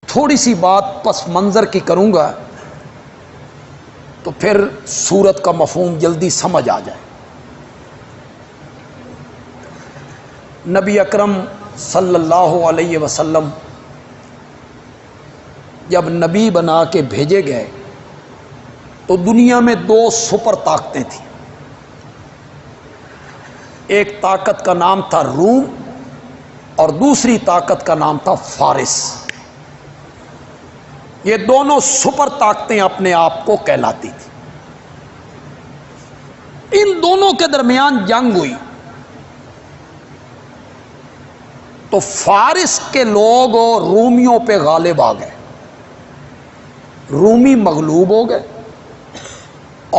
تھوڑی سی بات پس منظر کی کروں گا تو پھر سورت کا مفہوم جلدی سمجھ آ جائے۔ نبی اکرم صلی اللہ علیہ وسلم جب نبی بنا کے بھیجے گئے تو دنیا میں دو سپر طاقتیں تھیں۔ ایک طاقت کا نام تھا روم اور دوسری طاقت کا نام تھا فارس۔ یہ دونوں سپر طاقتیں اپنے آپ کو کہلاتی تھیں۔ ان دونوں کے درمیان جنگ ہوئی تو فارس کے لوگ رومیوں پہ غالب آ گئے، رومی مغلوب ہو گئے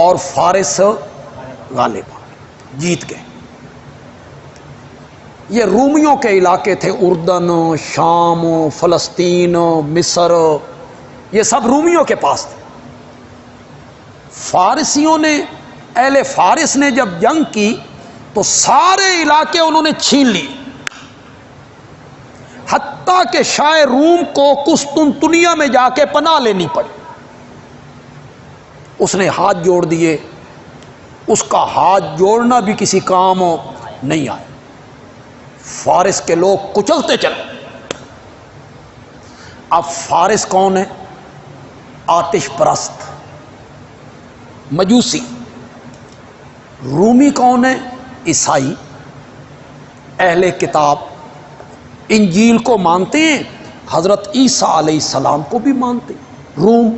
اور فارس غالب آ گئے، جیت گئے۔ یہ رومیوں کے علاقے تھے، اردن، شام، فلسطین، مصر، یہ سب رومیوں کے پاس تھے۔ فارسیوں نے، اہل فارس نے جب جنگ کی تو سارے علاقے انہوں نے چھین لی، حتیٰ کہ شاہ روم کو قسطنطنیہ میں جا کے پناہ لینی پڑی۔ اس نے ہاتھ جوڑ دیے، اس کا ہاتھ جوڑنا بھی کسی کام نہیں آیا۔ فارس کے لوگ کچلتے چلے۔ اب فارس کون ہے؟ آتش پرست، مجوسی۔ رومی کون ہے؟ عیسائی، اہل کتاب، انجیل کو مانتے ہیں، حضرت عیسیٰ علیہ السلام کو بھی مانتے ہیں روم۔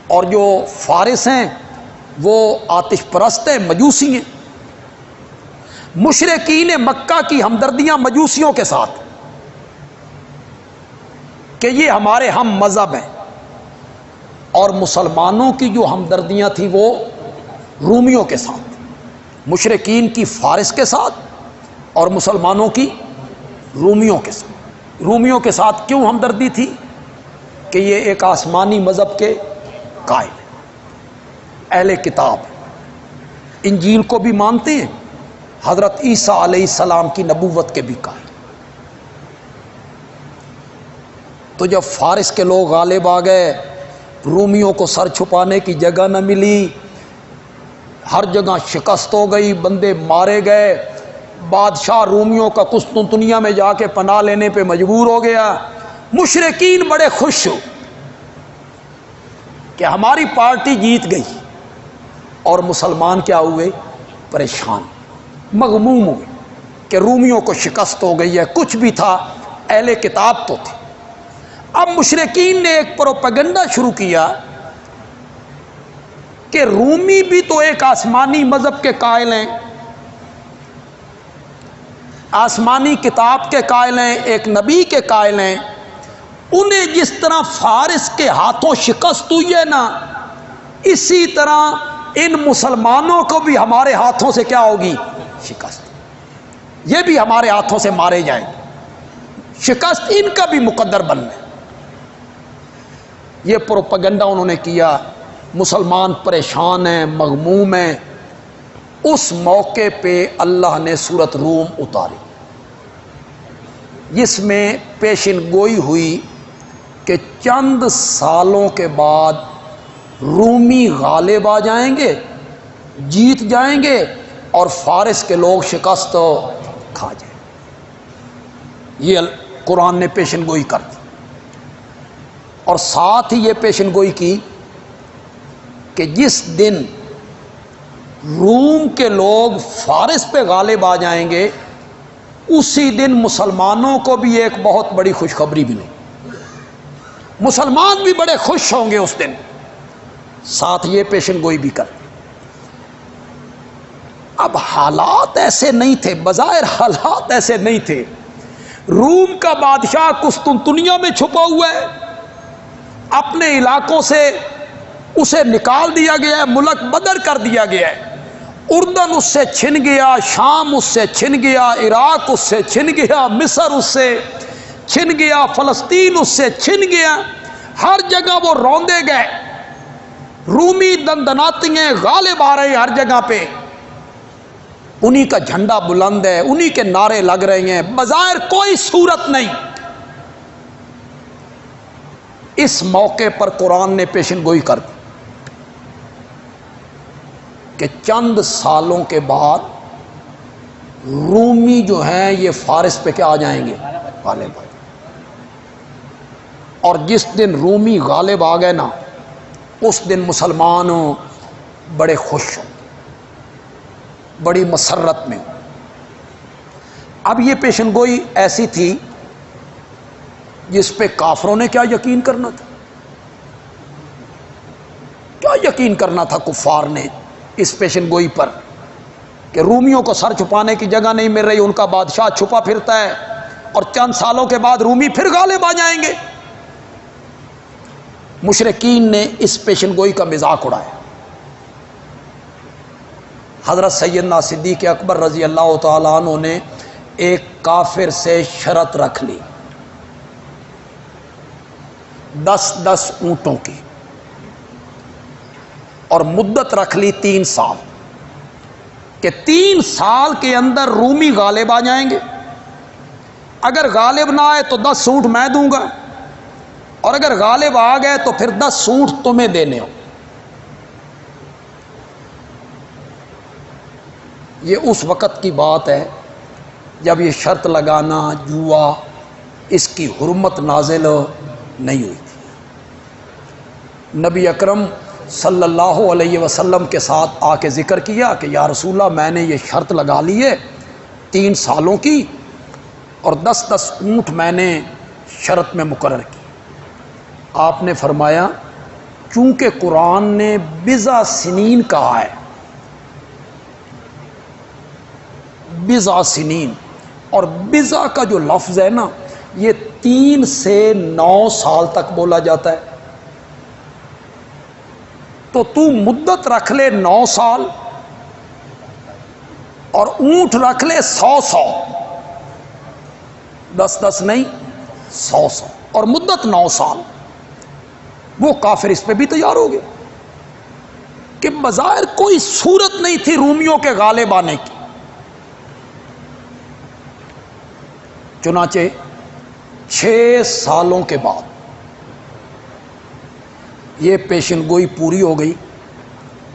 اور جو فارس ہیں وہ آتش پرست ہیں، مجوسی ہیں۔ مشرکین مکہ کی ہمدردیاں مجوسیوں کے ساتھ کہ یہ ہمارے ہم مذہب ہیں، اور مسلمانوں کی جو ہمدردیاں تھیں وہ رومیوں کے ساتھ، مشرکین کی فارس کے ساتھ اور مسلمانوں کی رومیوں کے ساتھ۔ رومیوں کے ساتھ کیوں ہمدردی تھی؟ کہ یہ ایک آسمانی مذہب کے قائل ہیں، اہل کتاب ہیں، انجیل کو بھی مانتے ہیں، حضرت عیسیٰ علیہ السلام کی نبوت کے بھی قائل۔ تو جب فارس کے لوگ غالب آ گئے، رومیوں کو سر چھپانے کی جگہ نہ ملی، ہر جگہ شکست ہو گئی، بندے مارے گئے، بادشاہ رومیوں کا قسطنطنیہ میں جا کے پناہ لینے پہ مجبور ہو گیا۔ مشرکین بڑے خوش ہو کہ ہماری پارٹی جیت گئی، اور مسلمان کیا ہوئے؟ پریشان، مغموم ہوئے کہ رومیوں کو شکست ہو گئی ہے۔ کچھ بھی تھا، اہل کتاب تو تھے۔ اب مشرکین نے ایک پروپیگنڈا شروع کیا کہ رومی بھی تو ایک آسمانی مذہب کے قائل ہیں، آسمانی کتاب کے قائل ہیں، ایک نبی کے قائل ہیں۔ انہیں جس طرح فارس کے ہاتھوں شکست ہوئی ہے نا، اسی طرح ان مسلمانوں کو بھی ہمارے ہاتھوں سے کیا ہوگی؟ شکست۔ یہ بھی ہمارے ہاتھوں سے مارے جائیں گے، شکست ان کا بھی مقدر بننا ہے۔ یہ پروپیگنڈا انہوں نے کیا، مسلمان پریشان ہیں، مغموم ہیں۔ اس موقع پہ اللہ نے سورۃ روم اتاری، جس میں پیشن گوئی ہوئی کہ چند سالوں کے بعد رومی غالب آ جائیں گے، جیت جائیں گے، اور فارس کے لوگ شکست کھا جائیں۔ یہ قرآن نے پیشن گوئی کر دی، اور ساتھ ہی یہ پیشن گوئی کی کہ جس دن روم کے لوگ فارس پہ غالب آ جائیں گے، اسی دن مسلمانوں کو بھی ایک بہت بڑی خوشخبری ملے، مسلمان بھی بڑے خوش ہوں گے اس دن۔ ساتھ یہ پیشن گوئی بھی کر۔ اب حالات ایسے نہیں تھے، بظاہر حالات ایسے نہیں تھے۔ روم کا بادشاہ قسطنطنیہ میں چھپا ہوا ہے، اپنے علاقوں سے اسے نکال دیا گیا ہے، ملک بدر کر دیا گیا ہے۔ اردن اس سے چھن گیا، شام اس سے چھن گیا، عراق اس سے چھن گیا، مصر اس سے چھن گیا، فلسطین اس سے چھن گیا۔ ہر جگہ وہ روندے گئے، رومی دندناتی ہیں، غالب آ رہے ہیں ہر جگہ پہ، انہی کا جھنڈا بلند ہے، انہی کے نعرے لگ رہے ہیں، بظاہر کوئی صورت نہیں۔ اس موقع پر قرآن نے پیشن گوئی کر دی کہ چند سالوں کے بعد رومی جو ہیں یہ فارس پہ کیا آ جائیں گے؟ غالب آ جائیں گے۔ اور جس دن رومی غالب آ گئے نا، اس دن مسلمان بڑے خوش ہوں، بڑی مسرت میں ہوں۔ اب یہ پیشن گوئی ایسی تھی جس پہ کافروں نے کیا یقین کرنا تھا؟ کیا یقین کرنا تھا کفار نے اس پیشن گوئی پر کہ رومیوں کو سر چھپانے کی جگہ نہیں مل رہی، ان کا بادشاہ چھپا پھرتا ہے اور چند سالوں کے بعد رومی پھر غالب آ جائیں گے۔ مشرکین نے اس پیشن گوئی کا مذاق اڑایا۔ حضرت سیدنا صدیق اکبر رضی اللہ تعالیٰ عنہ نے ایک کافر سے شرط رکھ لی 10 اونٹوں کی، اور مدت رکھ لی 3 سال کہ 3 سال کے اندر رومی غالب آ جائیں گے، اگر غالب نہ آئے تو 10 اونٹ میں دوں گا، اور اگر غالب آ گئے تو پھر 10 اونٹ تمہیں دینے ہو۔ یہ اس وقت کی بات ہے جب یہ شرط لگانا جوا اس کی حرمت نازل نہیں ہوئی تھی۔ نبی اکرم صلی اللہ علیہ وسلم کے ساتھ آ کے ذکر کیا کہ یا رسول اللہ میں نے یہ شرط لگا لی ہے 3 سالوں کی، اور 10 اونٹ میں نے شرط میں مقرر کی۔ آپ نے فرمایا چونکہ قرآن نے بضع سنین کہا ہے، بضع سنین، اور بضع کا جو لفظ ہے نا یہ 3 سے 9 سال تک بولا جاتا ہے، تو مدت رکھ لے 9 سال اور اونٹ رکھ لے 100 10 نہیں 100 اور مدت 9 سال۔ وہ کافر اس پہ بھی تیار ہو گئے کہ بظاہر کوئی صورت نہیں تھی رومیوں کے غالب آنے کی۔ چنانچہ 6 سالوں کے بعد یہ پیشن گوئی پوری ہو گئی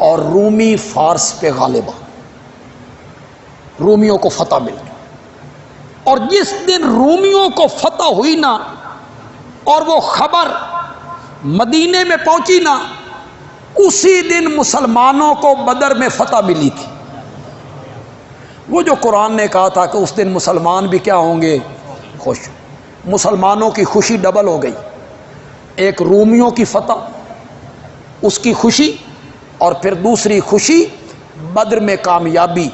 اور رومی فارس پہ غالب آ، رومیوں کو فتح مل گئی۔ اور جس دن رومیوں کو فتح ہوئی نا اور وہ خبر مدینے میں پہنچی نا، اسی دن مسلمانوں کو بدر میں فتح ملی تھی۔ وہ جو قرآن نے کہا تھا کہ اس دن مسلمان بھی کیا ہوں گے؟ خوش۔ مسلمانوں کی خوشی ڈبل ہو گئی، ایک رومیوں کی فتح اس کی خوشی، اور پھر دوسری خوشی بدر میں کامیابی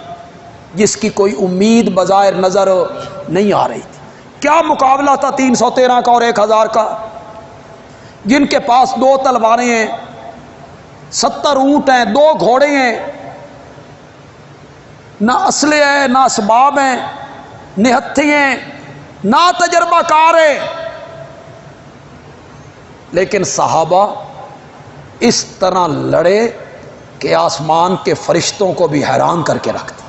جس کی کوئی امید بظاہر نظر نہیں آ رہی تھی۔ کیا مقابلہ تھا 313 کا اور 1000 کا، جن کے پاس 2 تلواریں ہیں، 70 اونٹ ہیں، 2 گھوڑے ہیں، نہ اسلحے ہیں، نہ اسباب ہیں، نہتھے ہیں، نہ تجربہ کار ہے، لیکن صحابہ اس طرح لڑے کہ آسمان کے فرشتوں کو بھی حیران کر کے رکھتے۔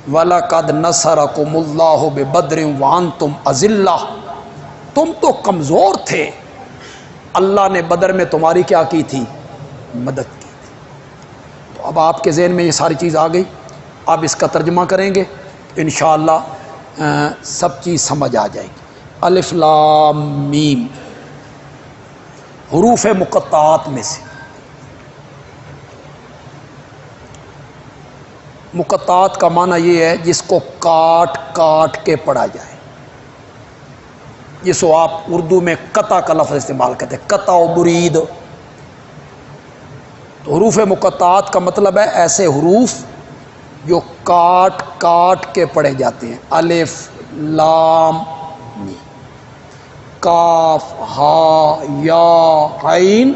وَلَقَدْ نَصَرَكُمُ اللَّهُ بِبَدْرٍ وَأَنْتُمْ أَذِلَّةٌ، تم تو کمزور تھے، اللہ نے بدر میں تمہاری کیا کی تھی؟ مدد کی تھی۔ تو اب آپ کے ذہن میں یہ ساری چیز آ گئی، اب اس کا ترجمہ کریں گے انشاءاللہ سب چیز سمجھ آ جائے گی۔ الف لام میم حروف مقطعات میں سے، مقطعات کا معنی یہ ہے جس کو کاٹ کاٹ کے پڑھا جائے، جس کو آپ اردو میں قطع کا لفظ استعمال کرتے ہیں، قطع و برید۔ تو حروف مقطعات کا مطلب ہے ایسے حروف جو کاٹ کاٹ کے پڑھے جاتے ہیں۔ الف لام میم، کاف ہا یا عین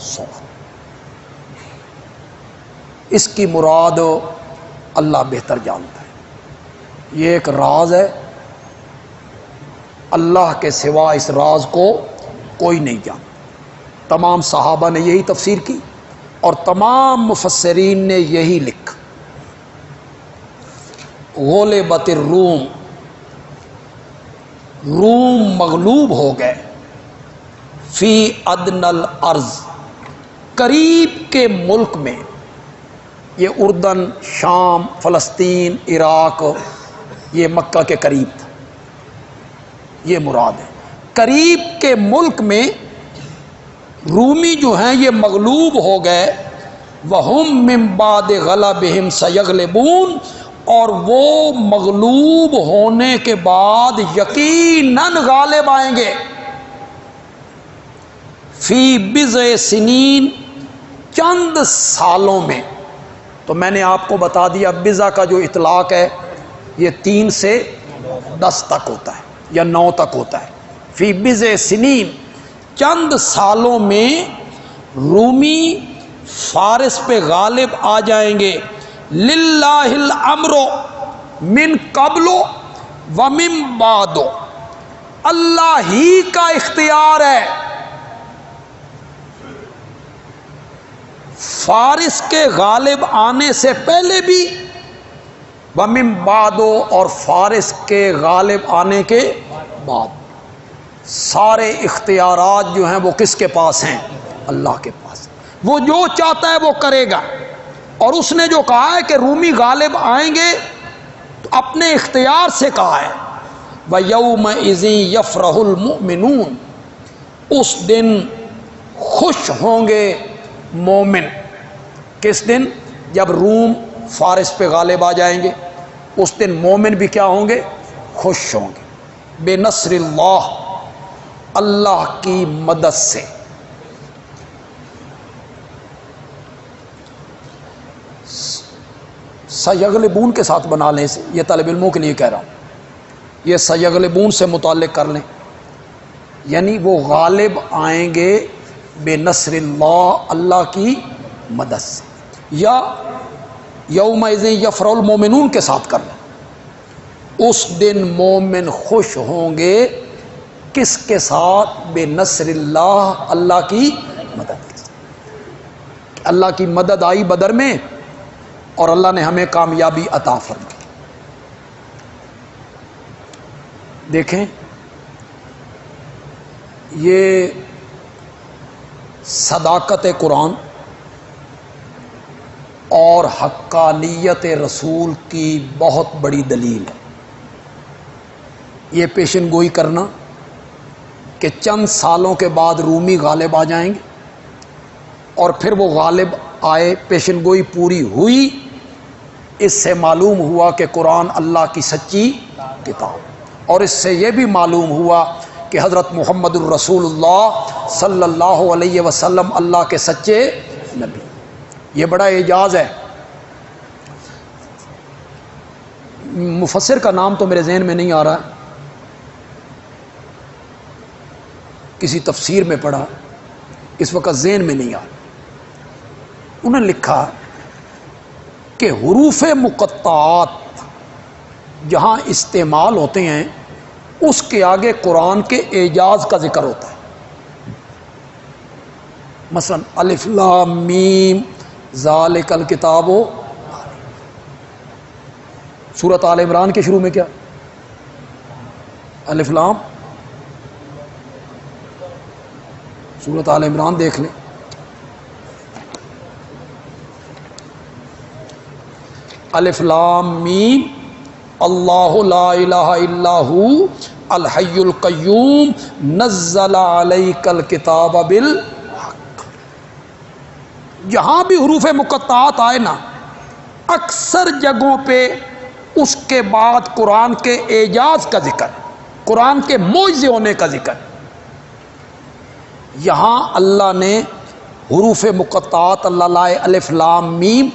صاد۔ اس کی مراد اللہ بہتر جانتا ہے، یہ ایک راز ہے، اللہ کے سوا اس راز کو کوئی نہیں جانتا۔ تمام صحابہ نے یہی تفسیر کی اور تمام مفسرین نے یہی لکھا۔ غلبت الروم، روم مغلوب ہو گئے فی ادنى الارض، قریب کے ملک میں، یہ اردن، شام، فلسطین، عراق، یہ مکہ کے قریب تھا، یہ مراد ہے۔ قریب کے ملک میں رومی جو ہیں یہ مغلوب ہو گئے، وَهُمْ مِنْ بَعْدِ غَلَبِهِمْ سَيَغْلِبُونَ، اور وہ مغلوب ہونے کے بعد یقیناً غالب آئیں گے۔ فی بضع سنین، چند سالوں میں۔ تو میں نے آپ کو بتا دیا بضع کا جو اطلاق ہے یہ 3 سے 10 تک ہوتا ہے یا 9 تک ہوتا ہے۔ فی بضع سنین، چند سالوں میں رومی فارس پہ غالب آ جائیں گے۔ للہ الامر من قبل ومن بعد، اللہ ہی کا اختیار ہے فارس کے غالب آنے سے پہلے بھی، ومن بعد، اور فارس کے غالب آنے کے بعد۔ سارے اختیارات جو ہیں وہ کس کے پاس ہیں؟ اللہ کے پاس۔ وہ جو چاہتا ہے وہ کرے گا، اور اس نے جو کہا ہے کہ رومی غالب آئیں گے تو اپنے اختیار سے کہا ہے۔ وَيَوْمَئِذٍ يَفْرَحُ الْمُؤْمِنُونَ، اس دن خوش ہوں گے مومن۔ کس دن؟ جب روم فارس پہ غالب آ جائیں گے، اس دن مومن بھی کیا ہوں گے؟ خوش ہوں گے۔ بے نصر اللہ، اللہ کی مدد سے۔ سیغلبون کے ساتھ بنا لیں اسے، یہ طالب علموں کے لیے کہہ رہا ہوں، یہ سیغلبون سے متعلق کر لیں، یعنی وہ غالب آئیں گے بے نصر اللہ، اللہ کی مدد سے۔ یا یومئذ یفرح المؤمنون کے ساتھ کر لیں، اس دن مومن خوش ہوں گے کس کے ساتھ؟ بے نصر اللہ، اللہ کی مدد کے ساتھ۔ اللہ کی مدد آئی بدر میں اور اللہ نے ہمیں کامیابی عطا فرمائی۔ دیکھیں یہ صداقت قرآن اور حقانیت رسول کی بہت بڑی دلیل ہے۔ یہ پیشن گوئی کرنا کہ چند سالوں کے بعد رومی غالب آ جائیں گے، اور پھر وہ غالب آئے، پیشن گوئی پوری ہوئی، اس سے معلوم ہوا کہ قرآن اللہ کی سچی کتاب، اور اس سے یہ بھی معلوم ہوا کہ حضرت محمد الرسول اللہ صلی اللہ علیہ وسلم اللہ کے سچے نبی۔ یہ بڑا اعجاز ہے۔ مفسر کا نام تو میرے ذہن میں نہیں آ رہا، کسی تفسیر میں پڑھا، اس وقت ذہن میں نہیں آ رہا۔ انہوں نے لکھا کہ حروف مقطعات جہاں استعمال ہوتے ہیں اس کے آگے قرآن کے اعجاز کا ذکر ہوتا ہے۔ مثلا الف لام میم ذالک الکتاب، سورۃ آل عمران کے شروع میں کیا؟ الف لام، سورۃ آل عمران دیکھ لیں، الف لام میم اللہ لا الہ الا ہو الحی القیوم نزل علیک الکتاب بالحق۔ جہاں بھی حروف مقطعات آئے نا، اکثر جگہوں پہ اس کے بعد قرآن کے اعجاز کا ذکر، قرآن کے معجزے ہونے کا ذکر۔ یہاں اللہ نے حروف مقطعات اللہ لائے الف لام میم،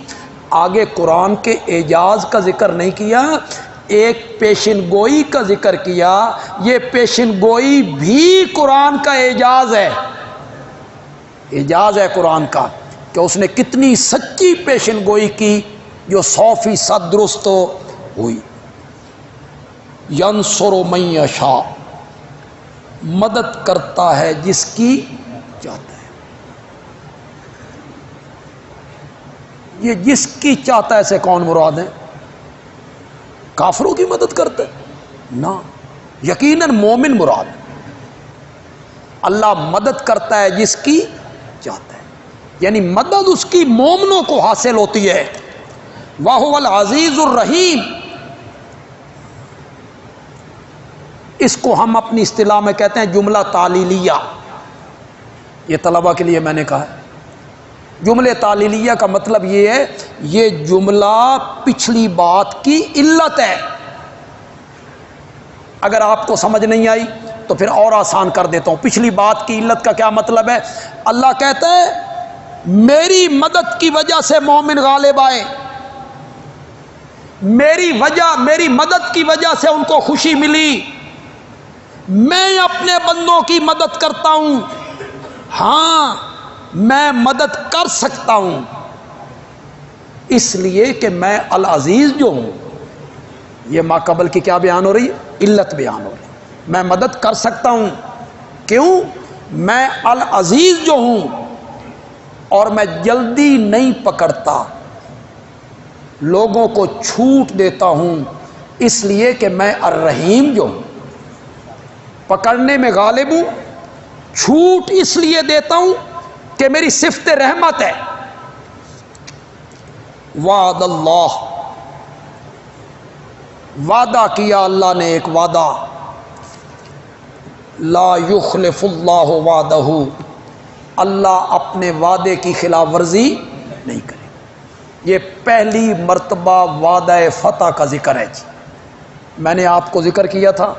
آگے قرآن کے اعجاز کا ذکر نہیں کیا، ایک پیشن گوئی کا ذکر کیا۔ یہ پیشن گوئی بھی قرآن کا اعجاز ہے، اعجاز ہے قرآن کا کہ اس نے کتنی سچی پیشن گوئی کی جو 100% درست ہوئی۔ ینصر من یشاء، مدد کرتا ہے جس کی چاہتا ہے۔ یہ جس کی چاہتا ہے سے کون مراد ہے؟ کافروں کی مدد کرتا ہے؟ نہ، یقیناً مومن مراد۔ اللہ مدد کرتا ہے جس کی چاہتا ہے، یعنی مدد اس کی مومنوں کو حاصل ہوتی ہے۔ وَهُوَ الْعَزِيزُ الرَّحِيمُ، اس کو ہم اپنی اصطلاح میں کہتے ہیں جملہ تعلیلیہ۔ یہ طلبہ کے لیے میں نے کہا ہے، جملے تعلیلیہ کا مطلب یہ ہے یہ جملہ پچھلی بات کی علت ہے۔ اگر آپ کو سمجھ نہیں آئی تو پھر اور آسان کر دیتا ہوں۔ پچھلی بات کی علت کا کیا مطلب ہے؟ اللہ کہتا ہے میری مدد کی وجہ سے مومن غالب آئے، میری مدد کی وجہ سے ان کو خوشی ملی، میں اپنے بندوں کی مدد کرتا ہوں۔ ہاں میں مدد کر سکتا ہوں، اس لیے کہ میں العزیز جو ہوں۔ یہ ما قبل کی کیا بیان ہو رہی ہے؟ علت بیان ہو رہی ہے۔ میں مدد کر سکتا ہوں، کیوں؟ میں العزیز جو ہوں، اور میں جلدی نہیں پکڑتا، لوگوں کو چھوٹ دیتا ہوں، اس لیے کہ میں الرحیم جو ہوں، پکڑنے میں غالب ہوں، چھوٹ اس لیے دیتا ہوں کہ میری صفت رحمت ہے۔ وعد اللہ، وعدہ کیا اللہ نے ایک وعدہ، لا یخلف اللہ وعدہ، اللہ اپنے وعدے کی خلاف ورزی نہیں کرے۔ یہ پہلی مرتبہ وعدہ فتح کا ذکر ہے جی۔ میں نے آپ کو ذکر کیا تھا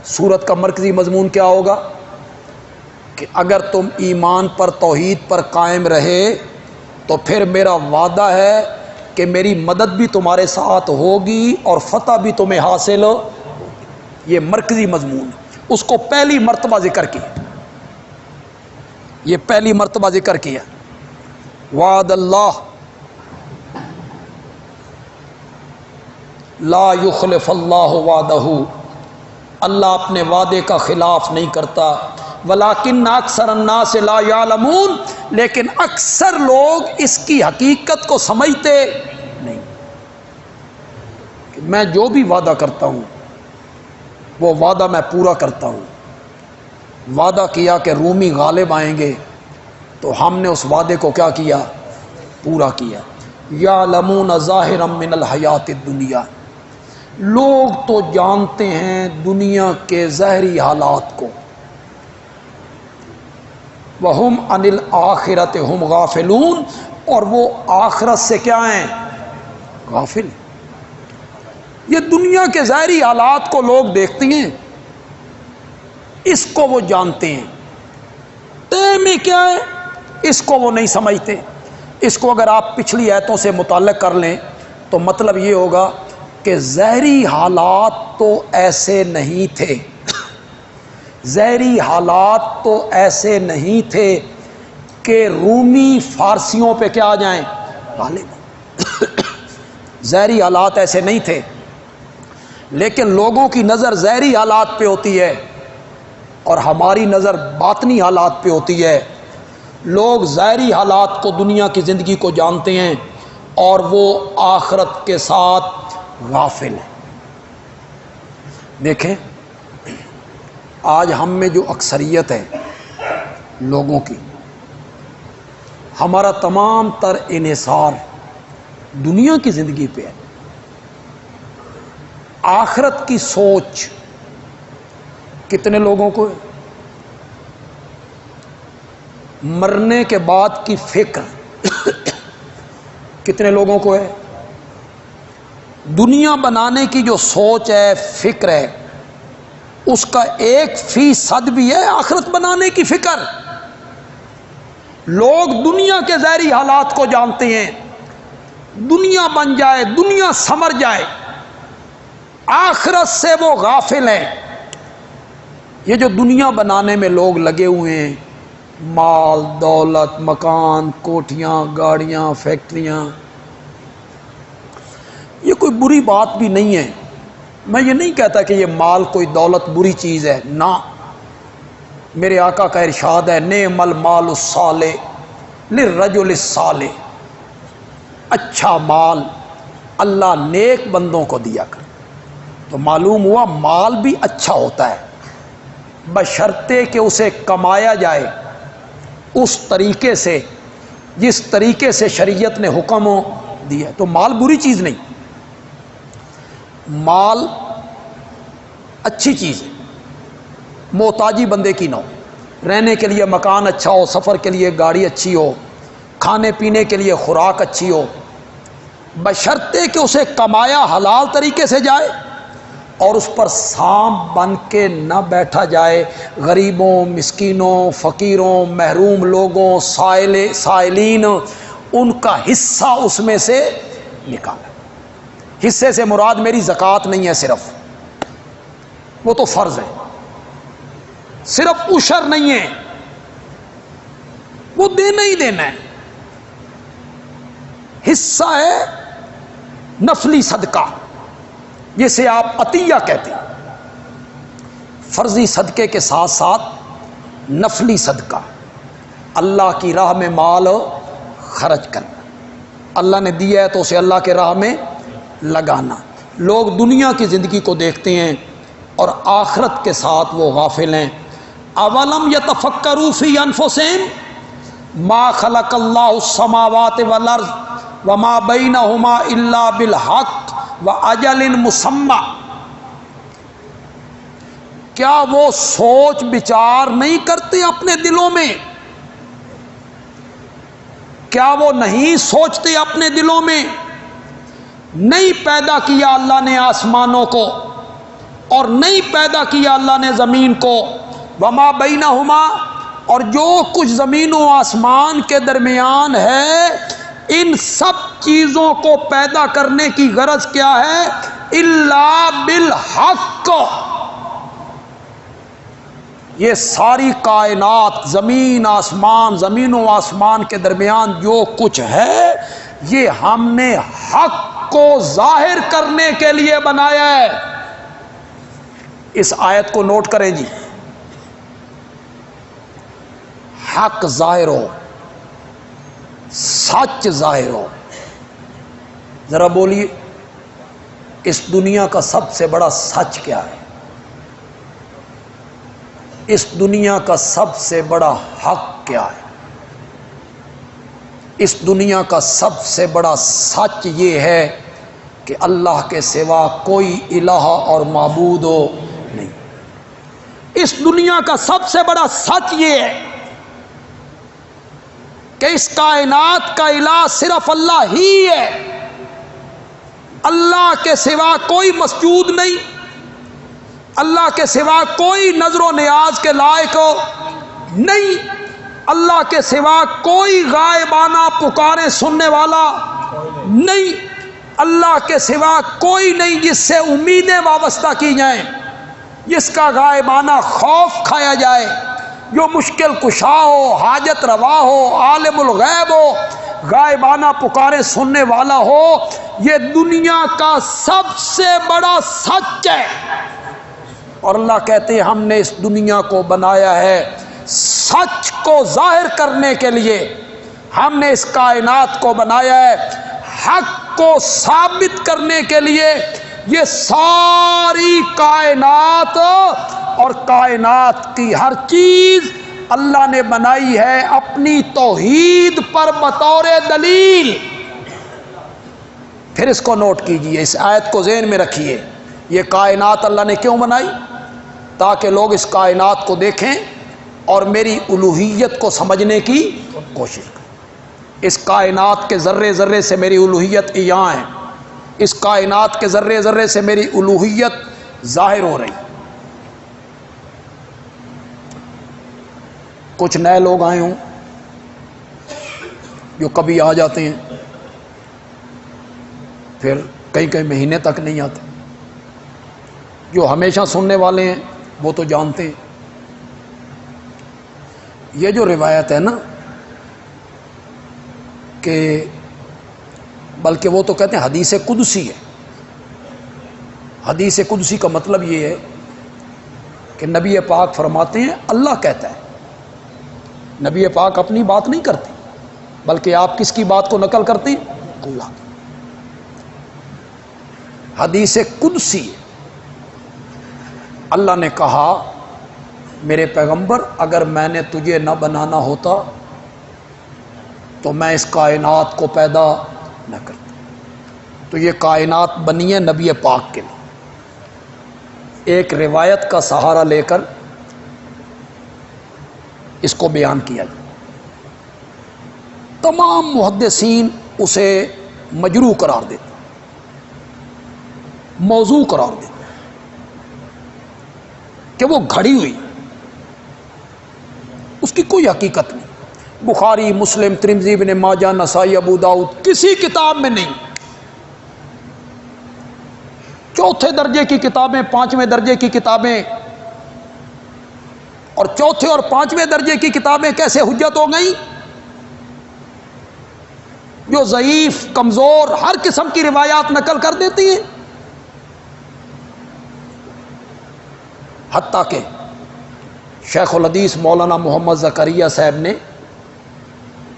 سورت کا مرکزی مضمون کیا ہوگا کہ اگر تم ایمان پر توحید پر قائم رہے تو پھر میرا وعدہ ہے کہ میری مدد بھی تمہارے ساتھ ہوگی اور فتح بھی تمہیں حاصل ہو۔ یہ مرکزی مضمون، اس کو پہلی مرتبہ ذکر کیا، یہ پہلی مرتبہ ذکر کیا۔ وعد اللہ لا یخلف اللہ وعدہ، اللہ اپنے وعدے کا خلاف نہیں کرتا۔ ولیکن اکثر الناس لا یعلمون، لیکن اکثر لوگ اس کی حقیقت کو سمجھتے نہیں کہ میں جو بھی وعدہ کرتا ہوں وہ وعدہ میں پورا کرتا ہوں۔ وعدہ کیا کہ رومی غالب آئیں گے تو ہم نے اس وعدے کو کیا کیا؟ پورا کیا۔ یعلمون ظاہرا من الحیات الدنیا، لوگ تو جانتے ہیں دنیا کے ظاہری حالات کو۔ وَهُمْ عَنِ الْآخِرَةِ هُمْ غَافِلُونَ، اور وہ آخرت سے کیا ہیں؟ غافل۔ یہ دنیا کے ظاہری حالات کو لوگ دیکھتے ہیں، اس کو وہ جانتے ہیں، طے میں کیا ہے اس کو وہ نہیں سمجھتے۔ اس کو اگر آپ پچھلی آیتوں سے متعلق کر لیں تو مطلب یہ ہوگا کہ ظاہری حالات تو ایسے نہیں تھے، ظاہری حالات تو ایسے نہیں تھے کہ رومی فارسیوں پہ کیا آ جائیں؟ غالب۔ ظاہری حالات ایسے نہیں تھے، لیکن لوگوں کی نظر ظاہری حالات پہ ہوتی ہے اور ہماری نظر باطنی حالات پہ ہوتی ہے۔ لوگ ظاہری حالات کو، دنیا کی زندگی کو جانتے ہیں اور وہ آخرت کے ساتھ غافل ہیں۔ دیکھیں آج ہم میں جو اکثریت ہے لوگوں کی، ہمارا تمام تر انحصار دنیا کی زندگی پہ ہے۔ آخرت کی سوچ کتنے لوگوں کو ہے؟ مرنے کے بعد کی فکر کتنے لوگوں کو ہے؟ دنیا بنانے کی جو سوچ ہے، فکر ہے، اس کا 1% بھی ہے آخرت بنانے کی فکر۔ لوگ دنیا کے ظاہری حالات کو جانتے ہیں، دنیا بن جائے، دنیا سمر جائے، آخرت سے وہ غافل ہیں۔ یہ جو دنیا بنانے میں لوگ لگے ہوئے ہیں، مال دولت، مکان، کوٹھیاں، گاڑیاں، فیکٹریاں، یہ کوئی بری بات بھی نہیں ہے۔ میں یہ نہیں کہتا کہ یہ مال کوئی دولت بری چیز ہے، نہ، میرے آقا کا ارشاد ہے نعم المال الصالح للرجل الصالح، اچھا مال اللہ نیک بندوں کو دیا کر۔ تو معلوم ہوا مال بھی اچھا ہوتا ہے، بشرطے کہ اسے کمایا جائے اس طریقے سے جس طریقے سے شریعت نے حکم دیا. تو مال بری چیز نہیں، مال اچھی چیز ہے. محتاجی بندے کی نہ ہو، رہنے کے لیے مکان اچھا ہو، سفر کے لیے گاڑی اچھی ہو، کھانے پینے کے لیے خوراک اچھی ہو، بشرطے کہ اسے کمایا حلال طریقے سے جائے اور اس پر سانپ بن کے نہ بیٹھا جائے. غریبوں، مسکینوں، فقیروں، محروم لوگوں، سائلین، ان کا حصہ اس میں سے نکالا. حصے سے مراد میری زکوٰۃ نہیں ہے، صرف وہ تو فرض ہے، صرف عشر نہیں ہے، وہ دینا ہی دینا ہے. حصہ ہے نفلی صدقہ جسے آپ عطیہ کہتے ہیں. فرضی صدقے کے ساتھ ساتھ نفلی صدقہ، اللہ کی راہ میں مال خرچ کرنا. اللہ نے دیا ہے تو اسے اللہ کے راہ میں لگانا. لوگ دنیا کی زندگی کو دیکھتے ہیں اور آخرت کے ساتھ وہ غافل ہیں. اولم یتفکروا فی انفسہم ما خلق اللہ السماوات والارض وما بینہما الا بالحق وَأَجَلٍ مُّسَمًّى. کیا وہ سوچ بچار نہیں کرتے اپنے دلوں میں؟ کیا وہ نہیں سوچتے اپنے دلوں میں؟ نہیں پیدا کیا اللہ نے آسمانوں کو اور نہیں پیدا کیا اللہ نے زمین کو. وما بینہما، اور جو کچھ زمین و آسمان کے درمیان ہے، ان سب چیزوں کو پیدا کرنے کی غرض کیا ہے؟ الا بالحق. یہ ساری کائنات، زمین آسمان، زمین و آسمان کے درمیان جو کچھ ہے، یہ ہم نے حق کو ظاہر کرنے کے لیے بنایا ہے. اس آیت کو نوٹ کریں جی. حق ظاہر ہو، سچ ظاہر ہو. ذرا بولیے، اس دنیا کا سب سے بڑا سچ کیا ہے؟ اس دنیا کا سب سے بڑا حق کیا ہے؟ اس دنیا کا سب سے بڑا سچ یہ ہے کہ اللہ کے سوا کوئی الہ اور معبود نہیں. اس دنیا کا سب سے بڑا سچ یہ ہے کہ اس کائنات کا الہ صرف اللہ ہی ہے. اللہ کے سوا کوئی مسجود نہیں، اللہ کے سوا کوئی نظر و نیاز کے لائق نہیں، اللہ کے سوا کوئی غائبانہ پکارے سننے والا نہیں، اللہ کے سوا کوئی نہیں جس سے امیدیں وابستہ کی جائیں، جس کا غائبانہ خوف کھایا جائے، جو مشکل کشا ہو، حاجت روا ہو، عالم الغیب ہو، غائبانہ پکارے سننے والا ہو. یہ دنیا کا سب سے بڑا سچ ہے. اور اللہ کہتے ہیں ہم نے اس دنیا کو بنایا ہے سچ کو ظاہر کرنے کے لیے. ہم نے اس کائنات کو بنایا ہے حق کو ثابت کرنے کے لیے. یہ ساری کائنات اور کائنات کی ہر چیز اللہ نے بنائی ہے اپنی توحید پر بطور دلیل. پھر اس کو نوٹ کیجئے، اس آیت کو ذہن میں رکھیے. یہ کائنات اللہ نے کیوں بنائی؟ تاکہ لوگ اس کائنات کو دیکھیں اور میری الوہیت کو سمجھنے کی کوشش کریں. اس کائنات کے ذرے ذرے سے میری الوہیت یہاں ہے، اس کائنات کے ذرے ذرے سے میری الوہیت ظاہر ہو رہی. کچھ نئے لوگ آئے ہوں جو کبھی آ جاتے ہیں پھر کئی مہینے تک نہیں آتے. جو ہمیشہ سننے والے ہیں وہ تو جانتے ہیں. یہ جو روایت ہے نا کہ بلکہ وہ تو کہتے ہیں حدیث قدسی ہے. حدیث قدسی کا مطلب یہ ہے کہ نبی پاک فرماتے ہیں اللہ کہتا ہے. نبی پاک اپنی بات نہیں کرتے بلکہ آپ کس کی بات کو نقل کرتے ہیں؟ اللہ کی. حدیث قدسی اللہ نے کہا میرے پیغمبر اگر میں نے تجھے نہ بنانا ہوتا تو میں اس کائنات کو پیدا نہ کرتا. تو یہ کائنات بنی ہے نبی پاک کے لیے. ایک روایت کا سہارا لے کر اس کو بیان کیا جائے. تمام محدثین اسے مجروح قرار دیتے, موضوع قرار دیتے کہ وہ گھڑی ہوئی, اس کی کوئی حقیقت نہیں. بخاری, مسلم, ترمذی, ابن ماجہ, نسائی, ابو داؤد کسی کتاب میں نہیں. چوتھے درجے کی کتابیں, پانچویں درجے کی کتابیں, اور چوتھے اور پانچویں درجے کی کتابیں کیسے حجت ہو گئیں؟ جو ضعیف, کمزور, ہر قسم کی روایات نقل کر دیتی ہیں. حتیٰ کہ شیخ الحدیث مولانا محمد زکریا صاحب نے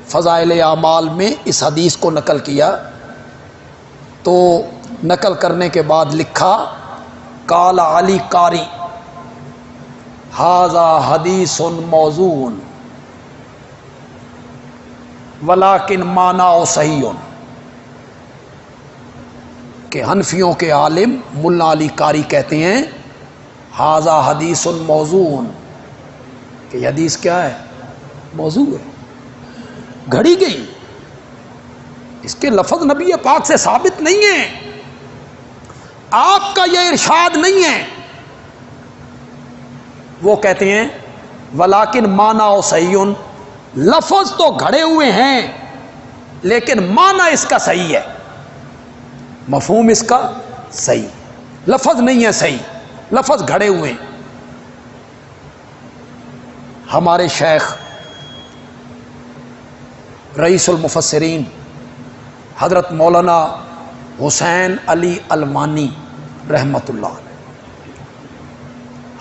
فضائل اعمال میں اس حدیث کو نقل کیا, تو نقل کرنے کے بعد لکھا قال علی قاری ھذا حدیث موضوع ولیکن معنی صحیح, کہ حنفیوں کے عالم ملا علی قاری کہتے ہیں ھذا حدیث موضوع, کہ یہ حدیث کیا ہے؟ موضوع ہے, گھڑی گئی. اس کے لفظ نبی پاک سے ثابت نہیں ہیں, آپ کا یہ ارشاد نہیں ہے. وہ کہتے ہیں ولیکن معنی صحیح, لفظ تو گھڑے ہوئے ہیں لیکن معنی اس کا صحیح ہے, مفہوم اس کا صحیح, لفظ نہیں ہے صحیح, لفظ گھڑے ہوئے ہیں. ہمارے شیخ رئیس المفسرین حضرت مولانا حسین علی المانی رحمۃ اللہ علیہ,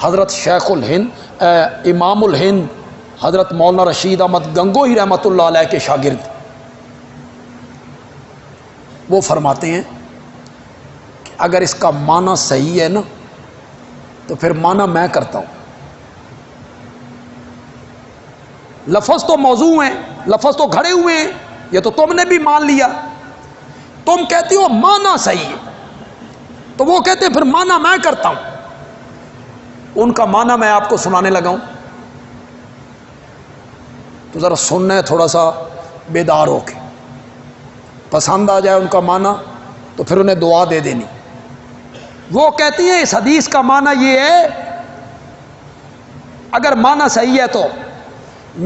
حضرت شیخ الہند امام الہند حضرت مولانا رشید احمد گنگوہی رحمۃ اللہ علیہ کے شاگرد, وہ فرماتے ہیں کہ اگر اس کا معنی صحیح ہے نا تو پھر معنی میں کرتا ہوں. لفظ تو موضوع ہیں, لفظ تو گھڑے ہوئے ہیں, یہ تو تم نے بھی مان لیا. تم کہتی ہو معنی صحیح ہے, تو وہ کہتے ہیں پھر معنی میں کرتا ہوں. ان کا معنی میں آپ کو سنانے لگا ہوں, تو ذرا سننا ہے تھوڑا سا بیدار ہو کے, پسند آ جائے ان کا معنی تو پھر انہیں دعا دے دینی. وہ کہتی ہیں اس حدیث کا معنی یہ ہے, اگر معنی صحیح ہے تو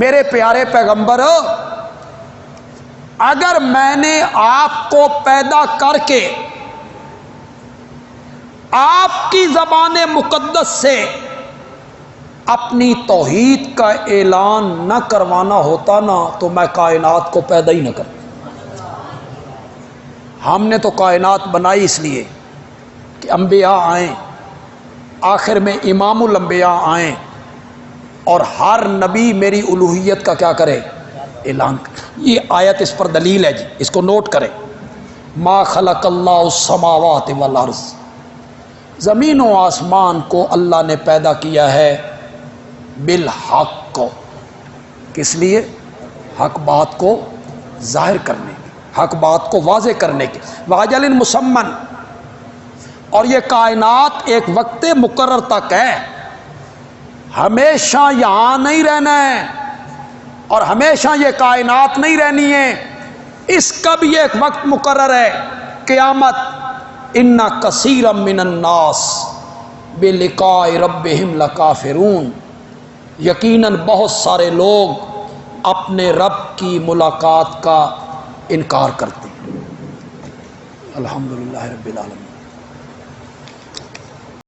میرے پیارے پیغمبر اگر میں نے آپ کو پیدا کر کے آپ کی زبان مقدس سے اپنی توحید کا اعلان نہ کروانا ہوتا نا تو میں کائنات کو پیدا ہی نہ کرتا. ہم نے تو کائنات بنائی اس لیے کہ انبیاء آئیں, آخر میں امام الانبیاء آئیں, اور ہر نبی میری الوہیت کا کیا کرے؟ اعلان کرے. یہ آیت اس پر دلیل ہے جی, اس کو نوٹ کریں. ما خلق اللہ السماوات والارض, زمین و آسمان کو اللہ نے پیدا کیا ہے بالحق, کس لیے؟ حق بات کو ظاہر کرنے کی, حق بات کو واضح کرنے کی. واجل مسمن, اور یہ کائنات ایک وقت مقرر تک ہے, ہمیشہ یہاں نہیں رہنا ہے اور ہمیشہ یہ کائنات نہیں رہنی ہے, اس کا بھی ایک وقت مقرر ہے, قیامت. ان کثیرا من الناس بلقاء ربہم لکافرون, یقیناً بہت سارے لوگ اپنے رب کی ملاقات کا انکار کرتے ہیں. الحمدللہ رب العالمین.